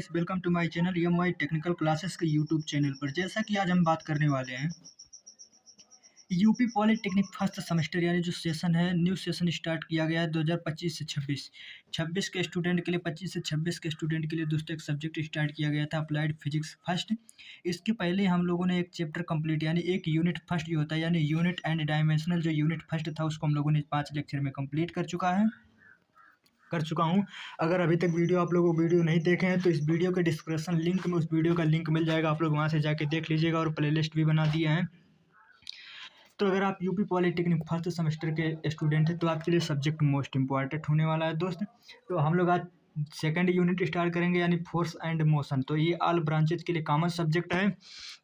Guys, welcome to my channel EMI technical classes के YouTube channel पर। जैसा कि आज हम बात करने वाले हैं यूपी पॉलिटेक्निक फर्स्ट सेमेस्टर यानी जो सेशन है, न्यू सेशन स्टार्ट किया गया है 2025 से 26 के स्टूडेंट के लिए, 25 से 26 के स्टूडेंट के लिए दोस्तों एक सब्जेक्ट स्टार्ट किया गया था, अप्लाइड फिजिक्स फर्स्ट। इसके पहले हम लोगों ने एक चैप्टर कंप्लीट यानी एक यूनिट फर्स्ट जो होता है यानी यूनिट एंड डायमेंशनल जो यूनिट फर्स्ट था उसको हम लोगों ने 5 लेक्चर में कंप्लीट कर चुका हूँ। अगर अभी तक आप लोग वीडियो नहीं देखे हैं तो इस वीडियो के डिस्क्रिप्शन लिंक में उस वीडियो का लिंक मिल जाएगा, आप लोग वहाँ से जाके देख लीजिएगा और प्लेलिस्ट भी बना दिए हैं। तो अगर आप यूपी पॉलिटेक्निक फर्स्ट सेमेस्टर के स्टूडेंट हैं तो आपके लिए सब्जेक्ट मोस्ट इंपॉर्टेंट होने वाला है दोस्त। तो हम लोग आज सेकंड यूनिट स्टार्ट करेंगे यानी फोर्स एंड मोशन। तो ये ऑल ब्रांचेज के लिए कॉमन सब्जेक्ट है।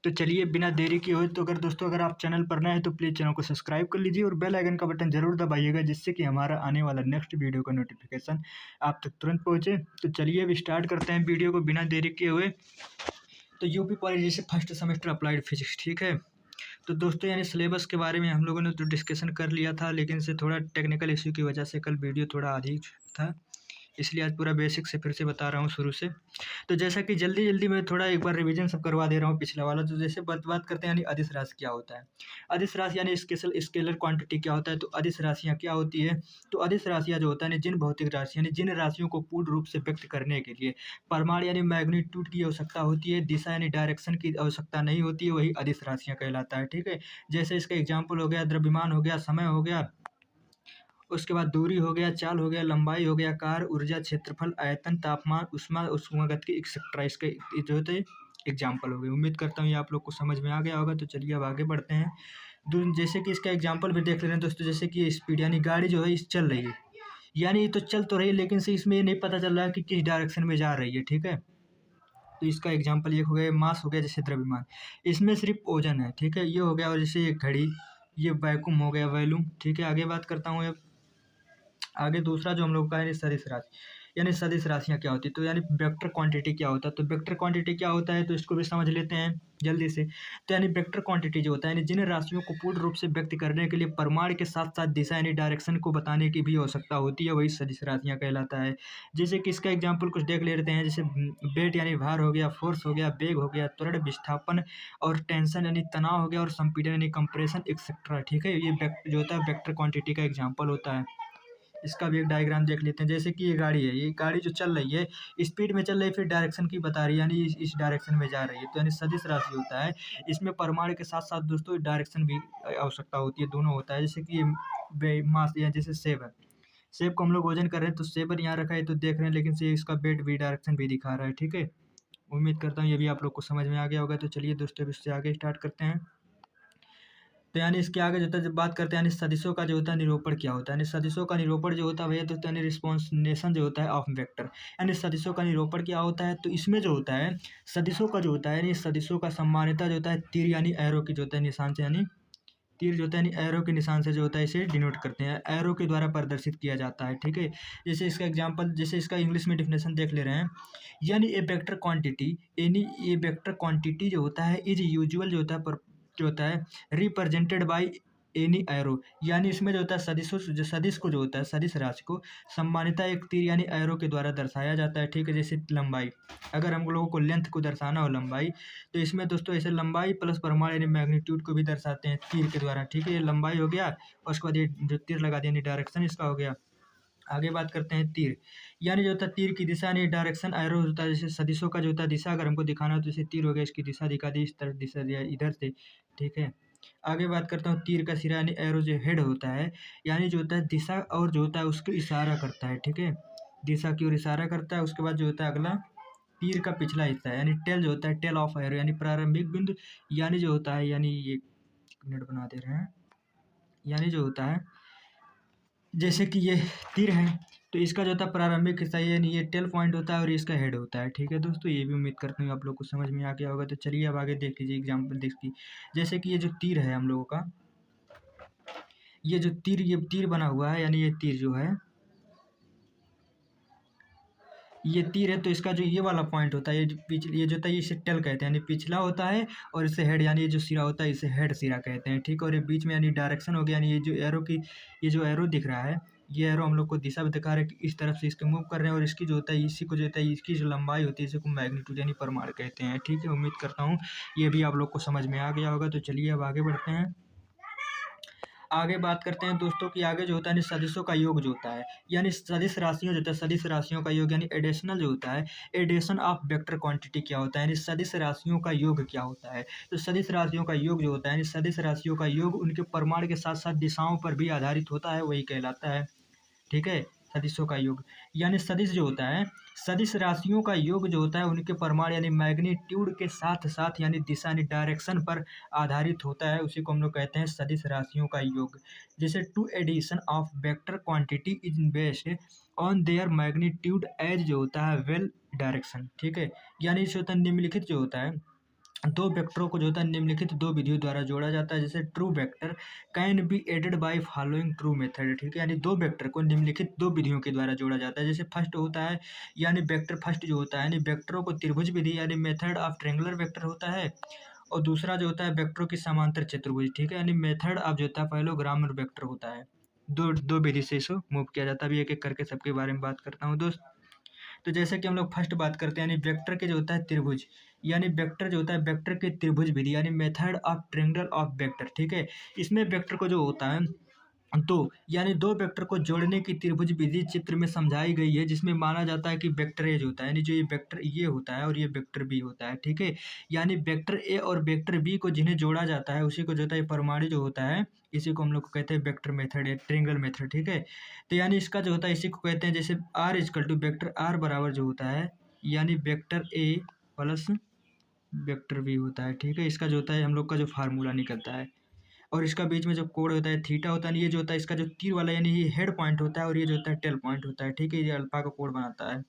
तो चलिए बिना देरी किए हुए, तो अगर आप चैनल पर नए हैं तो प्लीज़ चैनल को सब्सक्राइब कर लीजिए और बेल आइकन का बटन जरूर दबाइएगा, जिससे कि हमारा आने वाला नेक्स्ट वीडियो का नोटिफिकेशन आप तक तुरंत पहुँचे। तो चलिए अब स्टार्ट करते हैं वीडियो को बिना देरी किए हुए। तो यूपी पॉली जैसे फर्स्ट सेमेस्टर अप्लाइड फिजिक्स, ठीक है। तो दोस्तों यानी सिलेबस के बारे में हम लोगों ने तो डिस्कशन कर लिया था, लेकिन से थोड़ा टेक्निकल इश्यू की वजह से कल वीडियो थोड़ा अधिक था, इसलिए आज पूरा बेसिक से फिर से बता रहा हूँ शुरू से। तो जैसा कि जल्दी मैं थोड़ा एक बार रिवीजन सब करवा दे रहा हूँ पिछला वाला। तो जैसे बात करते हैं यानी अदिश राशि क्या होता है। अदिश राशि यानी स्केलर क्वांटिटी क्या होता है। तो अदिश राशियाँ क्या होती है। तो अदिश राशियाँ जो होता है जिन भौतिक राशि यानी जिन राशियों को पूर्ण रूप से व्यक्त करने के लिए परिमाण यानी मैग्नीट्यूड की आवश्यकता होती है, दिशा यानी डायरेक्शन की आवश्यकता नहीं होती है, वही अदिश राशियाँ कहलाता है, ठीक है। जैसे इसका एग्जाम्पल हो गया द्रव्यमान हो गया, समय हो गया, उसके बाद दूरी हो गया, चाल हो गया, लंबाई हो गया, कार्य, ऊर्जा, क्षेत्रफल, आयतन, तापमान, ऊष्मागतिकी एक्सेट्रा इसके जो होते एग्जाम्पल हो गए। उम्मीद करता हूँ ये आप लोग को समझ में आ गया होगा। तो चलिए अब आगे बढ़ते हैं। जैसे कि इसका एग्जाम्पल भी देख ले रहे हैं दोस्तों। जैसे कि स्पीड यानी गाड़ी जो है इस चल रही है, यानी ये तो चल तो रही है लेकिन से इसमें ये नहीं पता चल रहा है कि किस डायरेक्शन में जा रही है, ठीक है। तो इसका एग्जाम्पल ये हो गया, मास हो गया जैसे द्रव्यमान, इसमें सिर्फ ओजन है, ठीक है, ये हो गया। और जैसे एक घड़ी, ये वैक्यूम हो गया, वॉल्यूम, ठीक है। आगे बात करता हूँ आगे दूसरा जो हम लोग का है सदिश राशि, यानी सदिश राशियाँ क्या होती है। तो यानी वेक्टर क्वांटिटी क्या होता है। तो वेक्टर क्वांटिटी क्या होता है तो इसको भी समझ लेते हैं जल्दी से। तो यानी वेक्टर क्वांटिटी जो होता है यानी जिन राशियों को पूर्ण रूप से व्यक्त करने के लिए परिमाण के साथ साथ दिशा यानी डायरेक्शन को बताने की भी आवश्यकता होती है, वही सदिश राशियाँ कहलाता है। जैसे कि इसका एग्जाम्पल कुछ देख लेते हैं। जैसे वेट यानी भार हो गया, फोर्स हो गया, वेग हो गया, त्वरण, विस्थापन और टेंशन यानी तनाव हो गया, और संपीड़न यानी कंप्रेशन एक्सेट्रा, ठीक है। ये जो होता है वेक्टर क्वांटिटी का एग्जाम्पल होता है। इसका भी एक डायग्राम देख लेते हैं। जैसे कि ये गाड़ी है, ये गाड़ी जो चल रही है स्पीड में चल रही है, फिर डायरेक्शन की बता रही है यानी इस डायरेक्शन में जा रही है। तो यानी सदिश राशि होता है, इसमें परिमाण के साथ साथ दोस्तों डायरेक्शन भी आवश्यकता होती है, दोनों होता है। जैसे कि ये मास या जैसे सेब है, सेब को हम लोग वजन कर रहे हैं तो सेब यहाँ रखा है तो देख रहे हैं, लेकिन से इसका वेट भी डायरेक्शन भी दिखा रहा है, ठीक है। उम्मीद करता हूँ ये भी आप लोग को समझ में आ गया होगा। तो चलिए दोस्तों इससे आगे स्टार्ट करते हैं। तो यानी इसके आगे जो होता है जब बात करते हैं यानी सदिशों का जो होता है निरूपण क्या होता है। यानी सदिशों का निरूपण जो होता है भैया दोस्तों यानी रिस्पॉन्सेशन जो होता है ऑफ वेक्टर। यानी सदिशों का निरूपण क्या होता है। तो इसमें जो होता है सदिशों का जो होता है यानी सदिशों का सामान्यता जो होता है तीर यानी एरो की जो होता है निशान से, यानी तीर जो होता है यानी एरो के निशान से जो होता है इसे डिनोट करते हैं, एरो के द्वारा प्रदर्शित किया जाता है, ठीक है। जैसे इसका एग्जांपल, जैसे इसका इंग्लिश में डेफिनेशन देख ले रहे हैं। यानी ए वेक्टर क्वांटिटी, यानी ये वेक्टर क्वांटिटी जो होता है इज यूजुअल जो होता है जो होता है रिप्रेजेंटेड बाय एनी एरो। यानी इसमें जो होता है सदिश को जो होता है सदिश राशि को सम्मानिता एक तीर यानी एरो के द्वारा दर्शाया जाता है, ठीक है। जैसे लंबाई, अगर हम लोगों को लेंथ को दर्शाना हो लंबाई, तो इसमें दोस्तों ऐसे लंबाई प्लस परिमाण यानी मैग्नीट्यूड को भी दर्शाते हैं तीर के द्वारा, ठीक है। ये लंबाई हो गया और उसके बाद ये जो तीर लगा दिया यानी डायरेक्शन इसका हो गया। आगे बात करते हैं तीर, यानी जो होता है तीर की दिशा यानी डायरेक्शन एरो होता है। जैसे सदिशों का जो होता है दिशा अगर हमको दिखाना हो तो जैसे तीर हो गया, इसकी दिशा दिखा दी, इस तरफ दिशा दिया इधर से, ठीक है। आगे बात करता हूँ तीर का सिरा यानी एरो जो हेड होता है, यानी जो होता है दिशा और जो होता है उसको इशारा करता है, ठीक है, दिशा की ओर इशारा करता है। उसके बाद जो होता है अगला तीर का पिछला हिस्सा है यानी टेल जो होता है टेल ऑफ एरो यानी प्रारंभिक बिंदु, यानी जो होता है यानी ये मिनट बना दे रहे हैं, यानी जो होता है जैसे कि ये तीर है तो इसका जो होता है प्रारंभिक हिस्सा यानी ये टेल पॉइंट होता है और इसका हेड होता है, ठीक है दोस्तों। ये भी उम्मीद करता हूँ आप लोग को समझ में आ गया होगा। तो चलिए अब आगे देख लीजिए एग्जाम्पल देखिए। जैसे कि ये जो तीर है हम लोगों का, ये जो तीर बना हुआ है, यानी ये तीर जो है ये तीर है, तो इसका जो ये वाला पॉइंट होता है ये जो होता है इसे टेल कहते हैं यानी पिछला होता है, और इसे हेड यानी ये जो सिरा होता है इसे हेड सिरा कहते हैं, ठीक है। और ये बीच में यानी डायरेक्शन हो गया, यानी ये जो एरो दिख रहा है ये एरो हम लोग को दिशा भी दिखा रहा है कि इस तरफ से इसके मूव कर रहे हैं, और इसकी जो होता है इसी को जो होता है इसकी जो लंबाई होती है इसी को मैग्नीट्यूड यानी परिमाण कहते हैं। ठीक है, उम्मीद करता हूँ ये भी आप लोग को समझ में आ गया होगा। तो चलिए अब आगे बढ़ते हैं। आगे बात करते हैं दोस्तों कि आगे जो होता है सदिशों का योग जो होता है, यानी सदिश राशियों जो होता है, सदिश राशियों का योग यानी एडिशनल जो होता है, एडिशन ऑफ वेक्टर क्वांटिटी क्या होता है, यानी सदिश राशियों का योग क्या होता है। तो सदिश राशियों का योग जो होता है, यानी सदिश राशियों का योग उनके परिमाण के साथ साथ दिशाओं पर भी आधारित होता है, वही कहलाता है। ठीक है, सदिशों का योग यानी सदिश जो होता है, सदिश राशियों का योग जो होता है उनके परिमाण यानी मैग्नीट्यूड के साथ साथ यानी दिशा यानी डायरेक्शन पर आधारित होता है, उसी को हम लोग कहते हैं सदिश राशियों का योग। जैसे to addition of vector quantity is based on their magnitude as जो होता है वेल डायरेक्शन। ठीक है, यानी जो होता है निम्नलिखित जो होता है दो वेक्टरों को जो होता है निम्नलिखित दो विधियों द्वारा जोड़ा जाता है। जैसे two vector can be added by following two method. ठीक है, यानी दो वेक्टर को निम्नलिखित दो विधियों के द्वारा जोड़ा जाता है। जैसे फर्स्ट होता है यानी वेक्टर फर्स्ट जो होता है यानी वेक्टरों को त्रिभुज विधि यानी मेथड ऑफ ट्रेंगुलर वेक्टर होता है, और दूसरा जो होता है वेक्टरों की समांतर चतुर्भुज। ठीक है, यानी मेथड ऑफ जो होता है पैरेललोग्राम वेक्टर होता है। दो दो विधि से इसको मूव किया जाता है। अभी एक एक करके सबके बारे में बात करता हूँ दोस्त। तो जैसे कि हम लोग फर्स्ट बात करते हैं यानी वेक्टर के जो होता है त्रिभुज, यानी वेक्टर जो होता है वेक्टर के त्रिभुज विधि यानी method of triangle of vector. ठीक है, इसमें वेक्टर को जो होता है दो यानी दो वेक्टर को जोड़ने की त्रिभुज विधि चित्र में समझाई गई है, जिसमें माना जाता है कि वेक्टर ए जो होता है यानी जो ये वेक्टर ये होता है और ये वेक्टर बी होता है। ठीक है, यानी वेक्टर ए और वेक्टर बी को जिन्हें जोड़ा जाता है उसी को जो होता है परिमाणी जो होता है इसी को हम लोग को कहते हैं वेक्टर मेथड या ट्रायंगल मेथड। ठीक है, तो यानी इसका जो होता है इसी को कहते हैं जैसे R equal to vector R बराबर जो होता है यानी vector A plus vector B होता है। ठीक है, इसका जो होता है हम लोग का जो फार्मूला निकलता है, और इसका बीच में जो कोण होता है थीटा होता है, ये जो होता है इसका जो तीर वाला यानी ये हेड पॉइंट होता है और ये जो होता है टेल पॉइंट होता है। ठीक है, ये अल्फा का कोण बनाता है।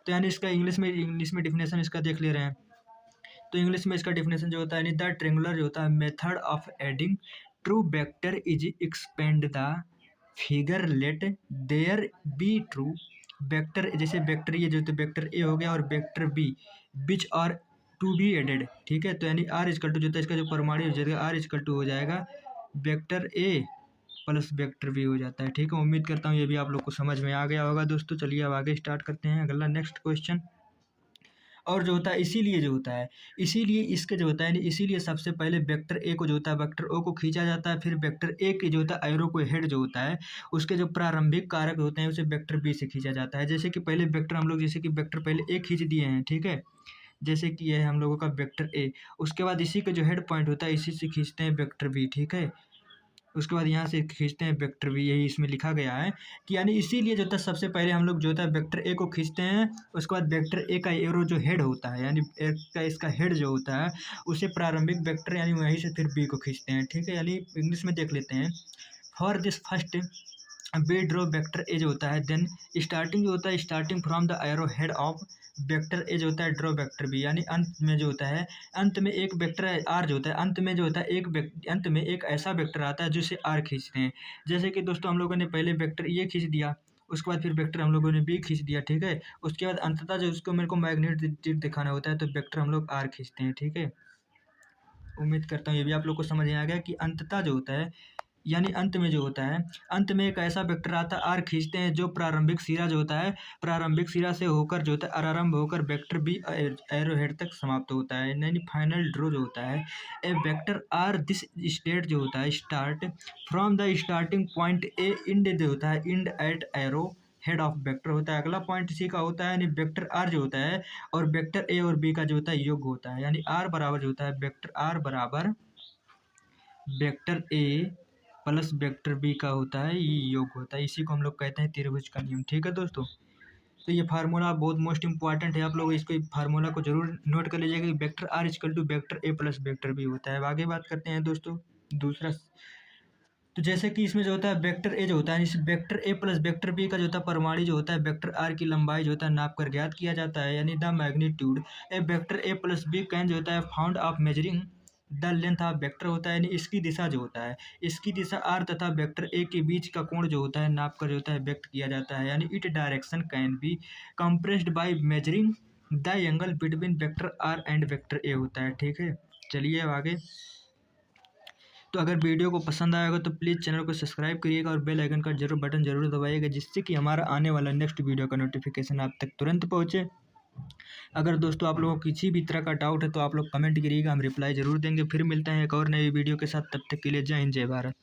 तो यानी इसका इंग्लिश में डिफिनेशन इसका देख ले रहे हैं। तो इंग्लिश में इसका डिफिनेशन जो होता है यानी द ट्रेंगुलर जो होता है method of adding two vector is expand the figure let there be two vector. जैसे वेक्टर ये जो वेक्टर ए हो गया और vector B which are to be added. ठीक है, तो यानी आर इजकल टू जो होता है इसका जो परमाणु हो जाएगा आर इजकल टू हो जाएगा vector A plus vector B हो जाता है। ठीक है, उम्मीद करता हूँ ये भी आप लोग को समझ में आ गया होगा दोस्तों। चलिए अब आगे स्टार्ट करते हैं अगला नेक्स्ट क्वेश्चन। और जो होता है इसीलिए जो होता है इसीलिए इसके जो होता है इसीलिए सबसे पहले वेक्टर ए को जो होता है वेक्टर ओ को खींचा जाता है, फिर वेक्टर ए के जो होता है एरो को हेड जो होता है उसके जो प्रारंभिक कारक होते हैं उसे वेक्टर बी से खींचा जाता है। जैसे कि पहले वेक्टर हम लोग जैसे कि वेक्टर पहले ए खींच दिए हैं। ठीक है, जैसे कि यह है हम लोगों का वेक्टर ए, उसके बाद इसी का जो हेड पॉइंट होता है इसी से खींचते हैं वेक्टर बी। ठीक है, उसके बाद यहाँ से खींचते हैं वेक्टर बी, यही इसमें लिखा गया है कि यानी इसीलिए जो होता है सबसे पहले हम लोग जो होता है वेक्टर ए को खींचते हैं, उसके बाद वेक्टर ए का एरो जो हेड होता है यानी एक का इसका हेड जो होता है उसे प्रारंभिक वेक्टर यानी वहीं से फिर बी को खींचते हैं। ठीक है, यानी इंग्लिश में देख लेते हैं। For this first be draw vector A जो होता है देन स्टार्टिंग जो होता है starting from the arrow head of vector A जो होता है ड्रॉ वेक्टर बी, यानी अंत में जो होता है अंत में एक वेक्टर आर जो होता है अंत में जो होता है अंत में एक ऐसा वेक्टर आता है जिसे आर खींचते हैं। जैसे कि दोस्तों हम लोगों ने पहले वेक्टर ये खींच दिया, उसके बाद फिर वेक्टर हम लोगों ने बी खींच दिया। ठीक है, उसके बाद अंततः जो उसको मेरे को मैग्नीट्यूड दिखाना होता है तो वेक्टर हम लोग आर खींचते हैं। ठीक है, उम्मीद करता हूँ ये भी आप लोग को समझ में आ गया कि अंततः जो होता है यानी अंत में जो होता है अंत में एक ऐसा वेक्टर आता है आर खींचते हैं जो प्रारंभिक सिरा जो होता है प्रारंभिक सिरा से होकर जो होता है आरंभ होकर वेक्टर बी एरो हेड तक समाप्त होता है, यानी फाइनल ड्रॉ जो होता है a vector R this state जो होता है start from the starting point A end जो होता है end at arrow head of vector होता है। अगला पॉइंट इसी का होता है यानी वेक्टर आर जो होता है और वेक्टर ए और बी का जो होता है योग होता है, यानी आर बराबर जो होता है वेक्टर आर बराबर vector A plus vector B का होता है ये योग होता है, इसी को हम लोग कहते हैं त्रिभुज का नियम। ठीक है दोस्तों, तो ये फार्मूला बहुत मोस्ट इंपॉर्टेंट है, आप लोग इसको फार्मूला को जरूर नोट कर लीजिएगा कि vector R equal to vector A plus vector B होता है। अब आगे बात करते हैं दोस्तों दूसरा। तो जैसे कि इसमें जो होता है वेक्टर ए जो होता है इस vector A plus vector B का जो होता है परिमाणी जो होता है वेक्टर आर की लंबाई जो होता है नाप कर ज्ञात किया जाता है, यानी the magnitude a vector A plus B can जो होता है found of measuring the length of vector होता है, यानी इसकी दिशा जो होता है इसकी दिशा आर तथा वेक्टर ए के बीच का कोण जो होता है नाप कर जो होता है व्यक्त किया जाता है, यानी it direction can be compressed by measuring the angle between vector R and vector A होता है। ठीक है, चलिए अब आगे। तो अगर वीडियो को पसंद आएगा तो प्लीज़ चैनल को सब्सक्राइब करिएगा और बेल आइकन का बटन जरूर दबाइएगा, जिससे कि हमारा आने वाला नेक्स्ट वीडियो का नोटिफिकेशन आप तक तुरंत पहुँचे। अगर दोस्तों आप लोगों को किसी भी तरह का डाउट है तो आप लोग कमेंट करिएगा, हम रिप्लाई ज़रूर देंगे। फिर मिलते हैं एक और नई वीडियो के साथ, तब तक के लिए जय हिंद जय भारत।